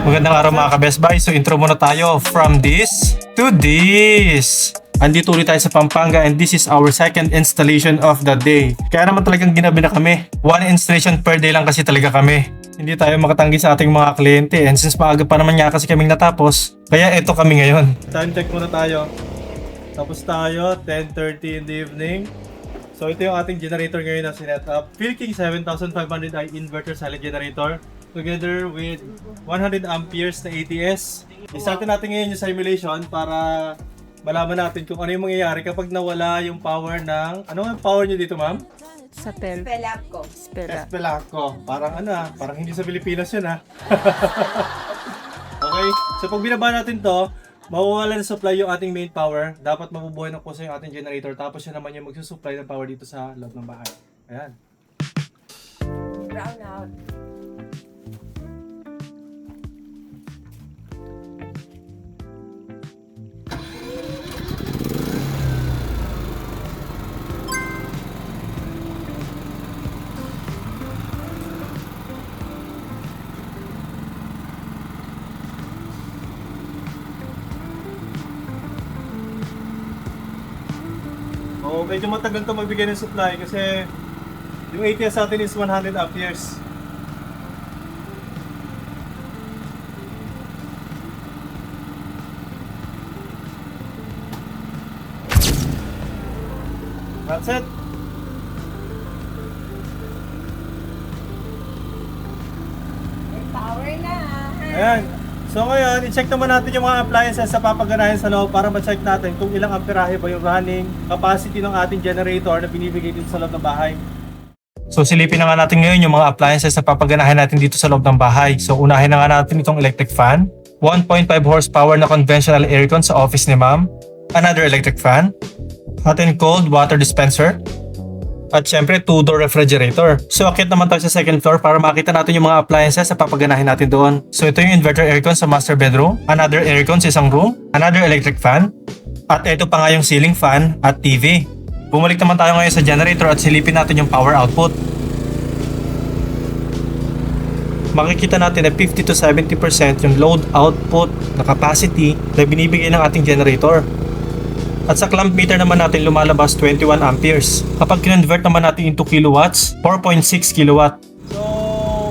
Magandang araw mga ka-Best Buy. So intro muna tayo from this to this. Andito ulit tayo sa Pampanga and this is our second installation of the day. Kaya naman talagang ginabi na kami. One installation per day lang kasi talaga kami. Hindi tayo makatanggi sa ating mga kliyente and since maaga pa naman nga kasi kaming natapos, kaya eto kami ngayon. Time check muna tayo. Tapos tayo, 10:30 in the evening. So ito yung ating generator ngayon na sinet up. Philking 7500i inverter silent generator together with 100 amperes na ATS. I-start natin ngayon yung simulation para malaman natin kung ano yung mangyayari kapag nawala yung power ng... Ano ang power nyo dito, ma'am? Spelacco. Espelacco. Parang parang hindi sa Pilipinas yun Okay, so pag binaba natin to, mawawala ng supply yung ating main power. Dapat mabubuhay ng kusa yung ating generator. Tapos yun naman yung magsusupply ng power dito sa loob ng bahay. Ayan. Brown out. Oh, medyo matagal to magbigay ng supply kasi yung ATS sa atin is 100 amperes. That's it. May power na. Ayan. So ngayon, i-check naman natin yung mga appliances sa papaganahin sa loob para ma-check natin kung ilang amperahe ba yung running capacity ng ating generator na binibigay dito sa loob ng bahay. So silipin na nga natin ngayon yung mga appliances na papaganahin natin dito sa loob ng bahay. So unahin na nga natin itong electric fan, 1.5 horsepower na conventional aircon sa office ni ma'am, another electric fan, hot and cold water dispenser, at syempre 2-door refrigerator. So akit naman tayo sa second floor para makita natin yung mga appliances na papaganahin natin doon. So ito yung inverter aircon sa master bedroom, another aircon sa isang room, another electric fan, at ito pa nga yung ceiling fan at TV. Bumalik naman tayo ngayon sa generator at silipin natin yung power output. Makikita natin na 50 to 70% yung load output na capacity na binibigay ng ating generator. At sa clamp meter naman natin lumalabas 21 amperes. Kapag kinonvert naman natin into kilowatts, 4.6 kilowatt. So,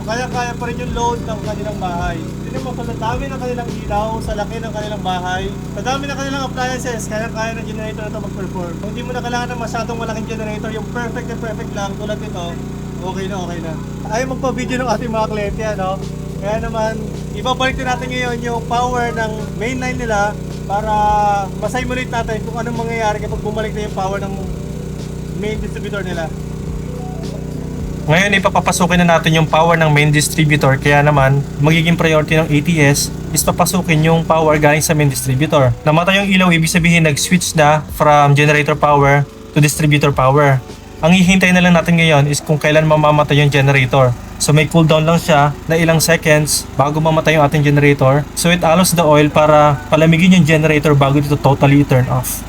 kaya-kaya pa rin yung load ng kanilang bahay. Hindi naman sa dami ng kanilang ilaw, sa laki ng kanilang bahay, sa dami ng kanilang appliances, kaya-kaya ng generator na ito mag-perform. Kung hindi mo na kailangan ng masyadong malaking generator, yung perfect na perfect lang tulad nito, okay na. Ayaw magpa-video ng ating mga kliyente, ano? Kaya naman, ibabalik din natin ngayon yung power ng mainline nila para ma-simulate natin kung anong mangyayari kapag bumalik na yung power ng main distributor nila. Ngayon ipapapasukin na natin yung power ng main distributor, kaya naman magiging priority ng ATS is papasukin yung power galing sa main distributor. Namatay yung ilaw, ibig sabihin nag-switch na from generator power to distributor power. Ang hihintay na lang natin ngayon is kung kailan mamamatay yung generator. So may cooldown lang siya na ilang seconds bago mamatay yung ating generator. So it allows the oil para palamigin yung generator bago ito totally turn off.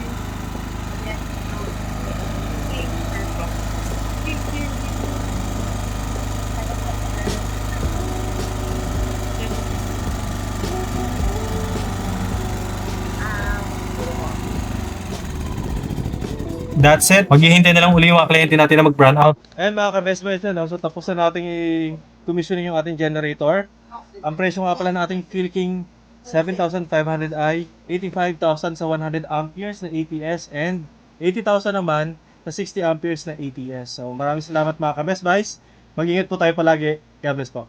That's it. Maghihintay na lang uli yung mga kliyente natin na mag-brown out. Ayan mga ka-best buys na, so tapos na natin i-commissioning yung ating generator. Ang presyo nga pala ng ating Philking 7500i, 85,000 sa 100 amperes na ATS and 80,000 naman sa 60 amperes na ATS. So maraming salamat mga ka-best buys. Mag-ingat po tayo palagi. God bless po.